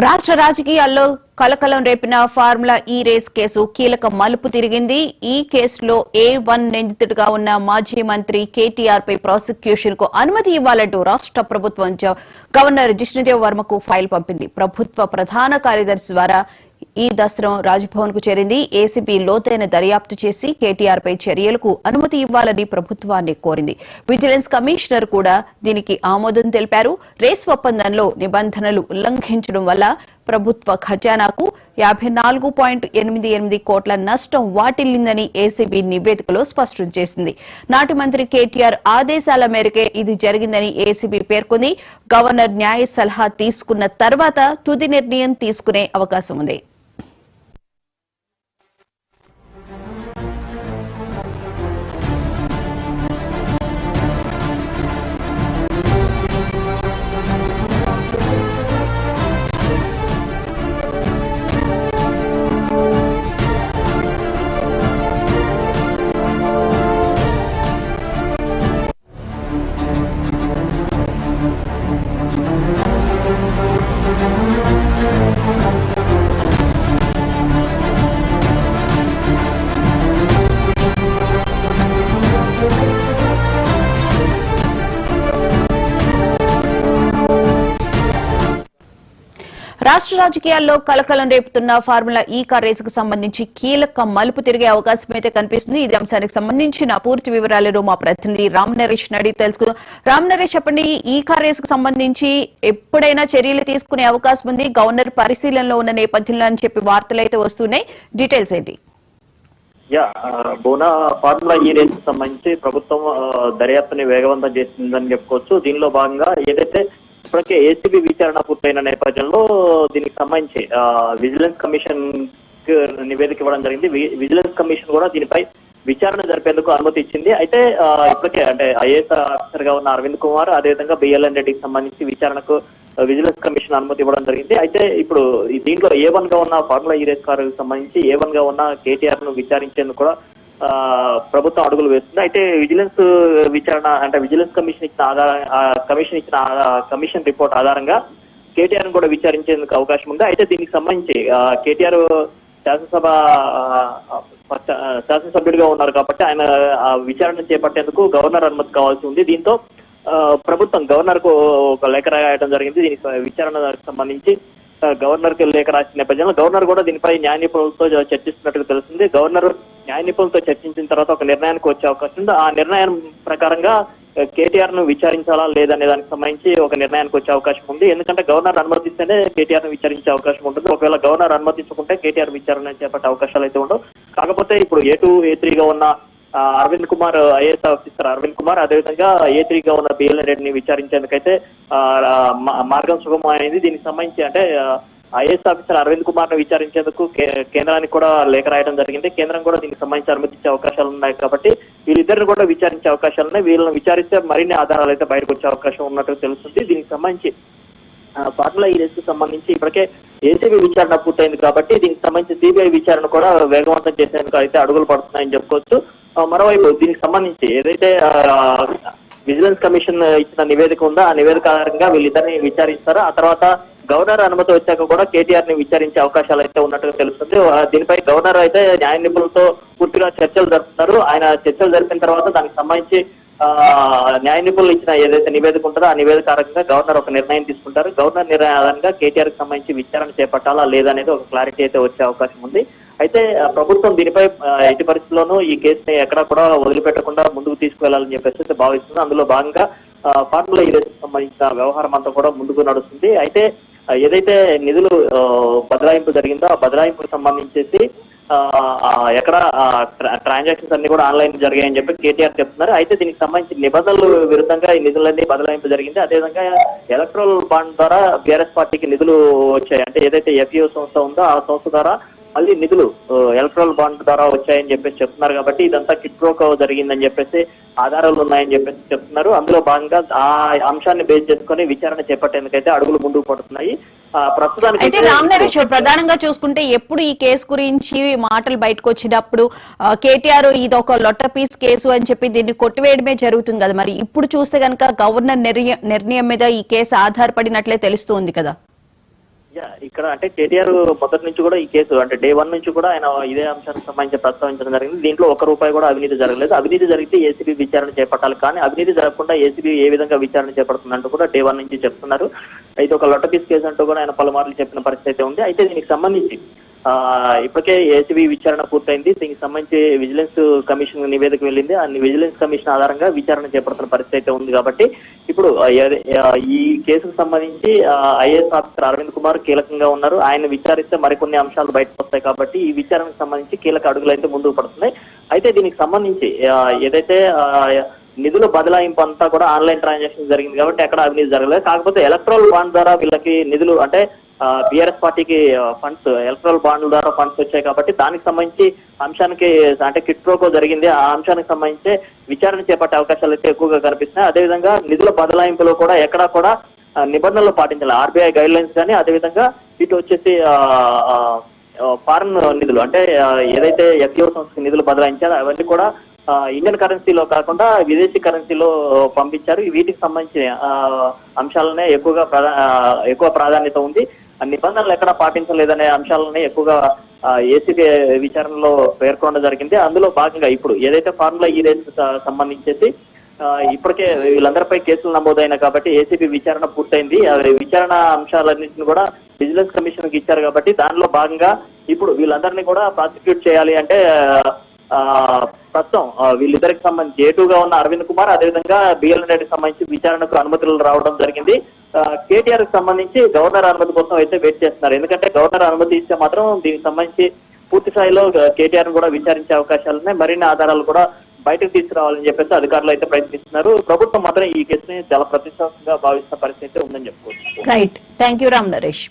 రాష్ట్ర రాజకీయాల్లో కలకలం రేపిన ఫార్ములా ఈ రేస్ కేసు కీలక మలుపు తిరిగింది. ఈ కేసులో A1 నిందితుడిగా ఉన్న మాజీ మంత్రి కేటీఆర్ పై ప్రాసిక్యూషన్ కు అనుమతి ఇవ్వాలంటూ రాష్ట్ర ప్రభుత్వం గవర్నర్ జిష్ణుదేవ్ వర్మకు ఫైల్ పంపింది. ప్రభుత్వ ప్రధాన కార్యదర్శి ద్వారా ఈ దస్త్రం రాజ్భవన్ కు చేరింది. ఏసీబీ లోతైన దర్యాప్తు చేసి కేటీఆర్ పై చర్యలకు అనుమతి ఇవ్వాలని ప్రభుత్వాన్ని కోరింది. విజిలెన్స్ కమిషనర్ కూడా దీనికి ఆమోదం తెలిపారు. రేస్ ఒప్పందంలో నిబంధనలు ఉల్లంఘించడం వల్ల ప్రభుత్వ ఖజానాకు 54.88 కోట్ల నష్టం వాటిల్లిందని ఏసీబీ నివేదికలో స్పష్టం చేసింది. నాటి మంత్రి కేటీఆర్ ఆదేశాల మేరకే ఇది జరిగిందని ఏసీబీ పేర్కొంది. గవర్నర్ న్యాయ సలహా తీసుకున్న తర్వాత తుది నిర్ణయం తీసుకునే అవకాశం ఉంది. రాష్ట్ర రాజకీయాల్లో కలకలం రేపుతున్న ఫార్ములా ఈ కార్ రేసుకు సంబంధించి కీలక మలుపు తిరిగే అవకాశం అయితే కనిపిస్తుంది. ఇది అంశానికి సంబంధించిన పూర్తి వివరాలను మా ప్రతినిధి రామ్ నరేష్ అడిగి తెలుసుకుందాం. రామ్ నరేష్, చెప్పండి, ఈ కార్ రేసుకు సంబంధించి ఎప్పుడైనా చర్యలు తీసుకునే అవకాశం ఉంది, గవర్నర్ పరిశీలనలో ఉన్న నేపథ్యంలో అని చెప్పి వార్తలు అయితే వస్తున్నాయి. డీటెయిల్స్ ఏంటి? బోనా ఫార్ములా ఈ రేస్ కు సంబంధించి ప్రభుత్వం దర్యాప్తుని వేగవంతం చేసిందని చెప్పుకోవచ్చు. దీనిలో భాగంగా ఏదైతే ఇప్పటికే ఏసీబీ విచారణ పూర్తయిన నేపథ్యంలో దీనికి సంబంధించి విజిలెన్స్ కమిషన్ నివేదిక ఇవ్వడం జరిగింది. విజిలెన్స్ కమిషన్ కూడా దీనిపై విచారణ జరిపేందుకు అనుమతి ఇచ్చింది. అయితే ఇప్పటికే అంటే ఐఏఎస్ ఆఫీసర్ గా ఉన్న అరవింద్ కుమార్, అదేవిధంగా బిఎల్ఎన్ రెడ్డికి సంబంధించి విచారణకు విజిలెన్స్ కమిషన్ అనుమతి ఇవ్వడం జరిగింది. అయితే ఇప్పుడు దీంట్లో A1 గా ఉన్న ఫార్ములా ఈ రేస్ కారుకు సంబంధించి A1 గా ఉన్న కేటీఆర్ ను విచారించేందుకు కూడా ప్రభుత్వం అడుగులు వేస్తుంది. అయితే విజిలెన్స్ విచారణ అంటే విజిలెన్స్ కమిషన్ ఇచ్చిన కమిషన్ రిపోర్ట్ ఆధారంగా కేటీఆర్ ను కూడా విచారించేందుకు అవకాశం ఉంది. అయితే దీనికి సంబంధించి కేటీఆర్ శాసనసభ్యుడిగా ఉన్నారు కాబట్టి ఆయన విచారణ చేపట్టేందుకు గవర్నర్ అనుమతి కావాల్సి ఉంది. దీంతో ప్రభుత్వం గవర్నర్ కు ఒక లేఖ రాయడం జరిగింది. దీనికి విచారణకు సంబంధించి గవర్నర్ కి లేఖ రాసిన నేపథ్యంలో గవర్నర్ కూడా దీనిపై న్యాయ నిపుణులతో చర్చిస్తున్నట్టుగా తెలుస్తుంది. గవర్నర్ న్యాయ నిపుణులతో చర్చించిన తర్వాత ఒక నిర్ణయానికి వచ్చే అవకాశం ఉంది. ఆ నిర్ణయం ప్రకారంగా కేటీఆర్ ను విచారించాలా లేదనే దానికి సంబంధించి ఒక నిర్ణయానికి వచ్చే అవకాశం ఉంది. ఎందుకంటే గవర్నర్ అనుమతిస్తేనే కేటీఆర్ ను విచారించే అవకాశం ఉంటుంది. ఒకవేళ గవర్నర్ అనుమతించుకుంటే కేటీఆర్ విచారణ చేపట్టే అవకాశాలు అయితే ఉండవు. కాకపోతే ఇప్పుడు A2, A3 గా ఉన్న అరవింద్ కుమార్, ఐఏఎస్ ఆఫీసర్ అరవింద్ కుమార్, అదేవిధంగా A3 గా ఉన్న బిఎల్ఎన్ రెడ్డిని విచారించేందుకైతే మార్గం సుగమమైంది. దీనికి సంబంధించి అంటే ఐఏఎస్ ఆఫీసర్ అరవింద్ కుమార్ ను విచారించేందుకు కేంద్రానికి కూడా లేఖ రాయడం జరిగింది. కేంద్రం కూడా దీనికి సంబంధించి అనుమతించే అవకాశాలు ఉన్నాయి కాబట్టి వీళ్ళిద్దరిని కూడా విచారించే అవకాశాలు ఉన్నాయి. వీళ్ళని విచారిస్తే మరిన్ని ఆధారాలు అయితే బయటకు వచ్చే అవకాశం ఉన్నట్టు తెలుస్తుంది. దీనికి సంబంధించి ఫార్ములా ఈ రేస్ కు సంబంధించి ఇప్పటికే ఏసీబీ విచారణ పూర్తయింది కాబట్టి దీనికి సంబంధించి సిబిఐ విచారణ కూడా వేగవంతం చేసేందుకు అయితే అడుగులు పడుతున్నాయని చెప్పుకోవచ్చు. మరోవైపు దీనికి సంబంధించి ఏదైతే విజిలెన్స్ కమిషన్ ఇచ్చిన నివేదిక ఉందో ఆ నివేదిక ఆధారంగా వీళ్ళిద్దరిని విచారిస్తారు. ఆ తర్వాత గవర్నర్ అనుమతి వచ్చాక కూడా కేటీఆర్ ని విచారించే అవకాశాలు అయితే ఉన్నట్టుగా తెలుస్తుంది. దీనిపై గవర్నర్ అయితే న్యాయ నిపుణులతో పూర్తిగా చర్చలు జరుపుతారు. ఆయన చర్చలు జరిపిన తర్వాత దానికి సంబంధించి న్యాయ నిపుణులు ఇచ్చిన ఏదైతే నివేదిక ఉంటుందో ఆ నివేదిక ఆధారంగా గవర్నర్ ఒక నిర్ణయం తీసుకుంటారు. గవర్నర్ నిర్ణయం ఆధారంగా కేటీఆర్ కి సంబంధించి విచారణ చేపట్టాలా లేదనేది ఒక క్లారిటీ అయితే వచ్చే అవకాశం ఉంది. అయితే ప్రభుత్వం దీనిపై ఎట్టి పరిస్థితుల్లోనూ ఈ కేసుని ఎక్కడా కూడా వదిలిపెట్టకుండా ముందుకు తీసుకువెళ్లాలని చెప్పేసి భావిస్తుంది. అందులో భాగంగా ఫార్ములా ఈ రేసుకు సంబంధించిన వ్యవహారం అంతా కూడా ముందుకు నడుస్తుంది. అయితే ఏదైతే నిధులు బదలాయింపు జరిగిందో ఆ బదలాయింపుకు సంబంధించేసి ఎక్కడ ట్రాన్సాక్షన్స్ అన్ని కూడా ఆన్లైన్ జరిగాయని చెప్పి కేటీఆర్ చెప్తున్నారు. అయితే దీనికి సంబంధించి నిబంధనలు విరుద్ధంగా ఈ నిధులన్నీ బదలాయింపు జరిగింది. అదేవిధంగా ఎలక్ట్రల్ బాండ్ ద్వారా బీఆర్ఎస్ పార్టీకి నిధులు వచ్చాయి. అంటే ఏదైతే FEO సంస్థ ఉందో ఆ సంస్థ ద్వారా మళ్ళీ నిధులు ఎలక్ట్రల్ బాండ్ ద్వారా వచ్చాయని చెప్పేసి చెప్తున్నారు. కాబట్టి ఇదంతా కిట్ ప్రోకో జరిగిందని చెప్పేసి ఆధారాలు ఉన్నాయని చెప్పేసి చెప్తున్నారు. అందులో భాగంగా ఆ అంశాన్ని బేస్ చేసుకుని విచారణ చేపట్టేందుకైతే అడుగులు ముందుకు పడుతున్నాయి. ప్రస్తుతానికి అయితే రామ్ నరేష్, ప్రధానంగా చూసుకుంటే ఎప్పుడు ఈ కేసు గురించి మాటలు బయటకు వచ్చినప్పుడు కేటీఆర్ ఇది ఒక లొట్ట పీస్ కేసు అని చెప్పి దీన్ని కొట్టివేయడమే జరుగుతుంది కదా. మరి ఇప్పుడు చూస్తే కనుక గవర్నర్ నిర్ణయం మీద ఈ కేసు ఆధారపడినట్లే తెలుస్తుంది కదా. ఇక్కడ అంటే కేటీఆర్ మొదటి నుంచి కూడా ఈ కేసు అంటే డే 1 నుంచి కూడా ఆయన ఇదే అంశానికి సంబంధించి ప్రస్తావించడం జరిగింది. దీంట్లో ₹1 కూడా అవినీతి జరగలేదు. అవినీతి జరిగితే ఏసీబీ విచారణ చేపట్టాలి, కానీ అవినీతి జరగకుండా ఏసీబీ ఏ విధంగా విచారణ చేపడుతుందంటూ కూడా డే 1 నుంచి చెప్తున్నారు. అయితే ఒక లొట్టపీస్ కేసు అంటూ కూడా ఆయన పలుమార్లు చెప్పిన పరిస్థితి అయితే ఉంది. అయితే దీనికి సంబంధించి ఇప్పటికే ఏసీబీ విచారణ పూర్తయింది. దీనికి సంబంధించి విజిలెన్స్ కమిషన్ నివేదిక వెళ్ళింది. ఆ విజిలెన్స్ కమిషన్ ఆధారంగా విచారణ చేపడుతున్న పరిస్థితి అయితే ఉంది. కాబట్టి ఇప్పుడు ఈ కేసుకు సంబంధించి ఐఏఎస్ ఆఫీసర్ అరవింద్ కుమార్ కీలకంగా ఉన్నారు. ఆయన విచారిస్తే మరికొన్ని అంశాలు బయటకు వస్తాయి. కాబట్టి ఈ విచారణకు సంబంధించి కీలక అడుగులు అయితే ముందుకు పడుతున్నాయి. అయితే దీనికి సంబంధించి ఏదైతే నిధుల బదలాయింపు అంతా కూడా ఆన్లైన్ ట్రాన్సాక్షన్ జరిగింది కాబట్టి ఎక్కడ అవినీతి జరగలేదు. కాకపోతే ఎలక్ట్రల్ బాండ్ ద్వారా వీళ్ళకి నిధులు అంటే బీఆర్ఎస్ పార్టీకి ఫండ్స్ ఎలక్ట్రల్ బాండ్ల ద్వారా ఫండ్స్ వచ్చాయి కాబట్టి దానికి సంబంధించి అంశానికి అంటే కిట్ ప్రోకో జరిగింది. ఆ అంశానికి సంబంధించి విచారణ చేపట్టే అవకాశాలు అయితే ఎక్కువగా కనిపిస్తున్నాయి. అదేవిధంగా నిధుల బదలాయింపులో కూడా ఎక్కడా కూడా నిబంధనలు పాటించాలి. ఆర్బీఐ గైడ్ లైన్స్ కానీ అదేవిధంగా ఇటు వచ్చేసి ఫారెన్ నిధులు అంటే ఏదైతే ఎఫ్ఓ సంస్థకి నిధులు బదలాయించారో అవన్నీ కూడా ఇండియన్ కరెన్సీలో కాకుండా విదేశీ కరెన్సీలో పంపించారు. వీటికి సంబంధించిన అంశాలనే ఎక్కువ ప్రాధాన్యత ఉంది. నిబంధనలు ఎక్కడ పాటించలేదనే అంశాలని ఎక్కువగా ఏసీబీ విచారణలో పేర్కొనడం జరిగింది. అందులో భాగంగా ఇప్పుడు ఏదైతే ఫార్ములా ఈ రేస్ సంబంధించేసి ఇప్పటికే వీళ్ళందరిపై కేసులు నమోదైన కాబట్టి ఏసీబీ విచారణ పూర్తయింది. విచారణ అంశాలన్నింటినీ కూడా విజిలెన్స్ కమిషన్ కి ఇచ్చారు కాబట్టి దానిలో భాగంగా ఇప్పుడు వీళ్ళందరినీ కూడా ప్రాసిక్యూట్ చేయాలి అంటే ప్రస్తుతం వీళ్ళిద్దరికి సంబంధించి ఏటూగా ఉన్న అరవింద్ కుమార్ అదేవిధంగా బిఎల్ రెడ్డికి సంబంధించి విచారణకు అనుమతులు రావడం జరిగింది. కేటీఆర్ కి సంబంధించి గవర్నర్ అనుమతి కోసం అయితే వెయిట్ చేస్తున్నారు. ఎందుకంటే గవర్నర్ అనుమతి ఇస్తే మాత్రం దీనికి సంబంధించి పూర్తి స్థాయిలో కేటీఆర్ కూడా విచారించే అవకాశాలున్నాయి. మరిన్ని ఆధారాలు కూడా బయటకు తీసుకురావాలని చెప్పేసి అధికారులు అయితే ప్రయత్నిస్తున్నారు. ప్రభుత్వం మాత్రం ఈ కేసుని చాలా ప్రతిష్టాత్మకంగా భావిస్తున్న పరిస్థితి ఉందని చెప్పుకోవచ్చు. Right, thank you Ram Naresh.